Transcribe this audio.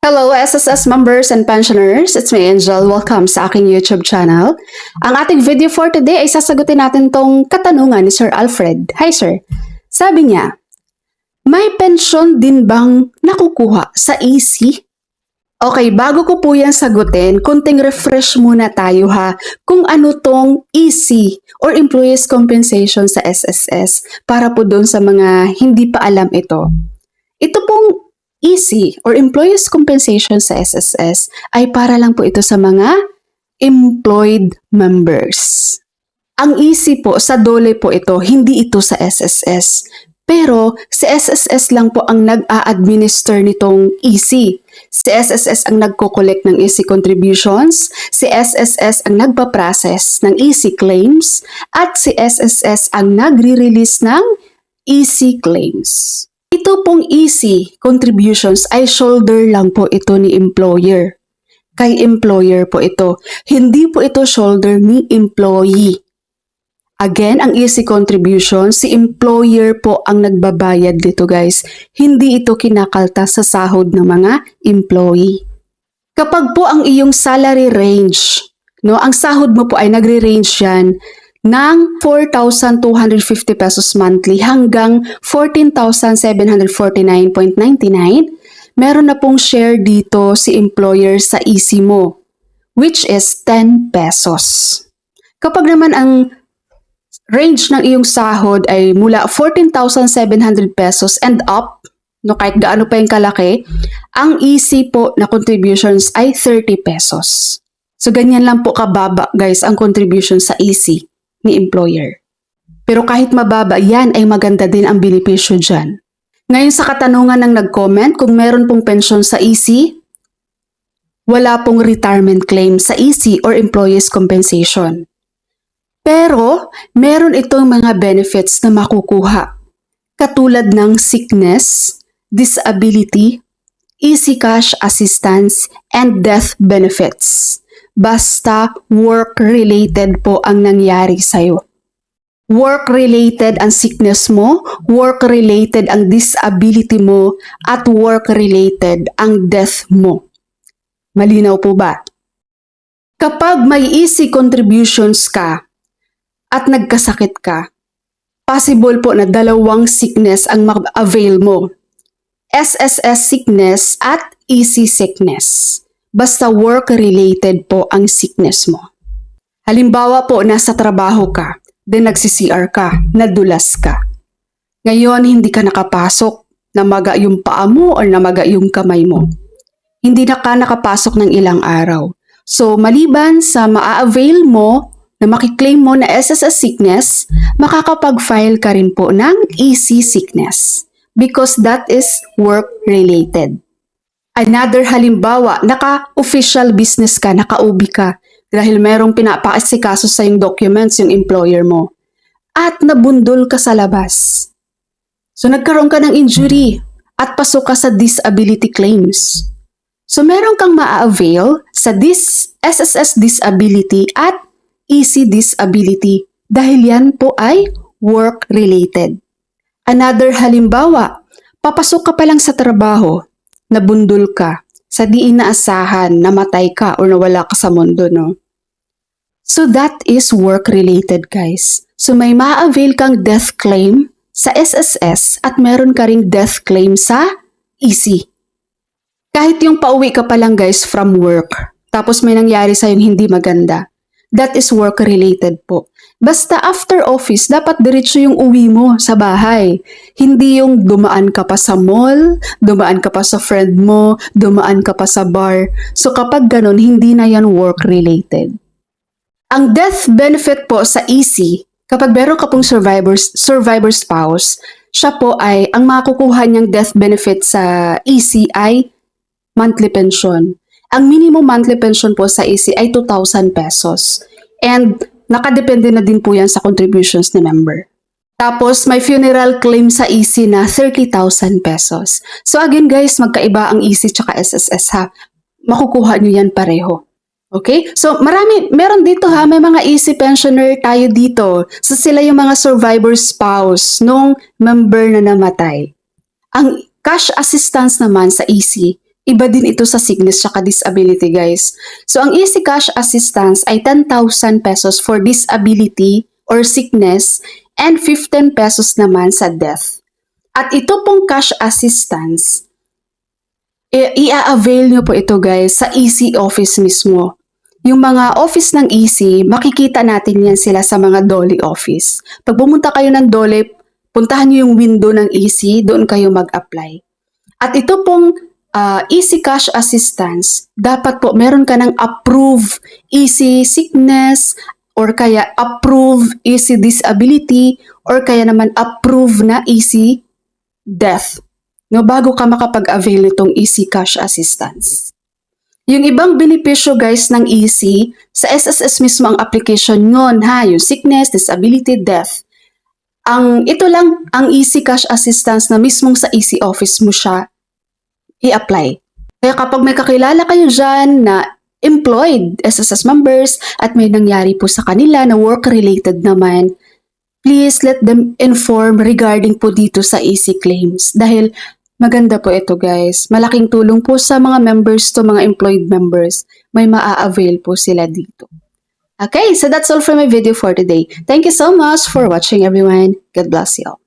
Hello, SSS members and pensioners. It's me, Angel. Welcome sa aking YouTube channel. Ang ating video for today ay sasagutin natin tong katanungan ni Sir Alfred. Hi, Sir. Sabi niya, may pensyon din bang nakukuha sa EC? Okay, bago ko po yan sagutin, kunting refresh muna tayo ha kung ano tong EC or Employees Compensation sa SSS para po doon sa mga hindi pa alam ito. Ito pong EC or Employees Compensation sa SSS ay para lang po ito sa mga employed members. Ang EC po, sa DOLE po ito, hindi ito sa SSS. Pero si SSS lang po ang nag-a-administer nitong EC. Si SSS ang nagko-collect ng EC contributions, si SSS ang nagpa-process ng EC claims, at si SSS ang nagre-release ng EC claims. Ito pong EC contributions ay shoulder lang po ito ni employer. Kay employer po ito. Hindi po ito shoulder ni employee. Again, ang EC contribution, si employer po ang nagbabayad dito guys. Hindi ito kinakaltas sa sahod ng mga employee. Kapag po ang iyong salary range, ang sahod mo po ay nagre-range yan ng 4,250 pesos monthly hanggang 14,749.99, meron na pong share dito si employer sa EC mo, which is 10 pesos. Kapag naman ang range ng iyong sahod ay mula 14,700 pesos and up, kahit gaano pa yung kalaki, ang EC po na contributions ay 30 pesos. So ganyan lang po kababa guys ang contribution sa EC ni employer. Pero kahit mababa, yan ay maganda din ang benepisyo dyan. Ngayon sa katanungan ng nag-comment kung meron pong pensyon sa EC, wala pong retirement claim sa EC or Employees Compensation. Pero meron itong mga benefits na makukuha, katulad ng sickness, disability, EC cash assistance, and death benefits. Basta work-related po ang nangyari sa'yo. Work-related ang sickness mo, work-related ang disability mo, at work-related ang death mo. Malinaw po ba? Kapag may EC contributions ka at nagkasakit ka, possible po na dalawang sickness ang ma-avail mo. SSS sickness at EC sickness. Basta work-related po ang sickness mo. Halimbawa po, nasa trabaho ka, then nagsi-CR ka, nadulas ka. Ngayon, hindi ka nakapasok, namaga yung paa mo o namaga yung kamay mo. Hindi na ka nakapasok ng ilang araw. So, maliban sa maa-avail mo, na makiklaim mo na SSS sickness, makakapag-file ka rin po ng EC sickness because that is work-related. Another halimbawa, naka-official business ka, naka-OB ka, dahil merong pinapakasikaso sa yung documents, yung employer mo, at nabundol ka sa labas. So nagkaroon ka ng injury at pasok ka sa disability claims. So meron kang maa-avail sa SSS disability at EC disability dahil yan po ay work-related. Another halimbawa, papasok ka pa lang sa trabaho, nabundol ka, sa di inaasahan, namatay ka o nawala ka sa mundo, no? So that is work-related, guys. So may ma-avail kang death claim sa SSS at meron ka ring death claim sa EC. Kahit yung pauwi ka pa lang, guys, from work, tapos may nangyari sa'yong hindi maganda, that is work-related po. Basta after office, dapat diretso yung uwi mo sa bahay. Hindi yung dumaan ka pa sa mall, dumaan ka pa sa friend mo, dumaan ka pa sa bar. So kapag ganun, hindi na yan work-related. Ang death benefit po sa EC, kapag meron ka pong survivor spouse, siya po ay, ang makukuha niyang death benefit sa EC ay monthly pension. Ang minimum monthly pension po sa EC ay 2,000 pesos. And nakadepende na din po yan sa contributions ni member. Tapos may funeral claim sa EC na 30,000 pesos. So again guys, magkaiba ang EC tsaka SSS ha. Makukuha nyo yan pareho. Okay? So meron dito ha, may mga EC pensioner tayo dito. So sila yung mga survivor spouse nung member na namatay. Ang cash assistance naman sa EC, Iba din ito sa sickness at disability, guys. So, ang Easy Cash Assistance ay 10,000 pesos for disability or sickness and 15 pesos naman sa death. At ito pong cash assistance, i-avail nyo po ito, guys, sa Easy Office mismo. Yung mga office ng Easy, makikita natin yan sila sa mga Dole office. Pag pumunta kayo ng Dole, puntahan nyo yung window ng Easy, doon kayo mag-apply. At ito pong Easy Cash Assistance, dapat po meron ka ng approve Easy Sickness or kaya approve Easy Disability or kaya naman approve na Easy Death, no, bago ka makapag-avail nitong Easy Cash Assistance. Yung ibang benepisyo, guys, ng Easy, sa SSS mismo ang application nyon, ha, yung sickness, disability, death. Ito lang ang Easy Cash Assistance na mismong sa Easy Office mo siya i-apply. Kaya kapag may kakilala kayo dyan na employed SSS members at may nangyari po sa kanila na work-related naman, please let them inform regarding po dito sa Easy Claims. Dahil maganda po ito, guys. Malaking tulong po sa mga members to, mga employed members. May maa-avail po sila dito. Okay, so that's all for my video for today. Thank you so much for watching, everyone. God bless you all.